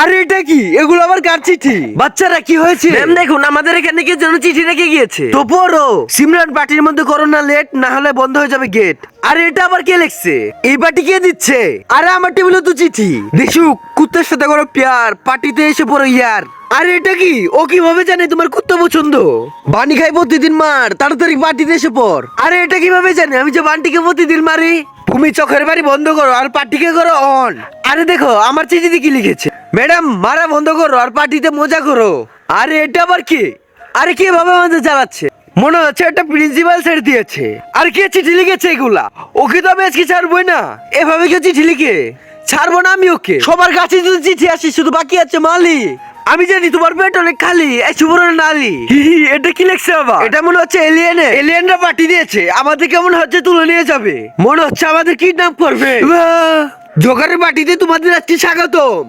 আরে এটা কি? এগুলো আবার কার চিঠি? বাচ্চারা কি হয়েছে? ম্যাম দেখুন, আমাদের এখানে কি যেন চিঠি রেখে গিয়েছে। তো পড়ো। সিমরান পার্টির মধ্যে করোনা লেট, না হলে বন্ধ হয়ে যাবে গেট। আরে এটা আবার কে লিখছে? এই পার্টি কে দিচ্ছে? আরে আমার টেবিলে তো চিঠি। দিশু, কুত্তার সাথে করো প্যার, পার্টিতে এসে পড়ো ইয়ার। আরে এটা কি? ও কিভাবে জানে তোমার কুত্তা পছন্দ? বানি খাই প্রতিদিন মার, তাড়াতাড়ি পার্টিতে এসে পড়। আরে এটা কিভাবে জানে আমি যে বান্টিকে প্রতিদিন মারি? তুমি চোখের বাড়ি বন্ধ করো আর পার্টিকে করো অন। আরে দেখো আমার চিঠিতে কি লিখেছে। ম্যাডাম মারা বন্ধ করো আর পার্টিতে মজা করো। আরে এটা আবার কি? আরে কিভাবে আমাদের চালাচ্ছে? মনে হচ্ছে একটা প্রিন্সিপাল স্যার দিয়েছে। আর কে চিঠি লিখেছে এগুলা? ওকে তো আমি আজকে ছাড়বই না। এভাবে কেউ চিঠি লিখে? ছাড়বো না আমি ওকে। সবার কাছে যদি চিঠি আসি, শুধু বাকি আছে মালি। আমি জানি তোমার পেট অনেক খালি, এই সুবর্ণ নালি। এটা কি লেখছে আবার? এটা মনে হচ্ছে এলিয়েনরা পার্টি দিয়েছে, আমাদের কেমন হচ্ছে তুলে নিয়ে যাবে। মনে হচ্ছে আমাদের কিডন্যাপ করবে। জোকারের পার্টিতে তোমাদের আজকে স্বাগতম।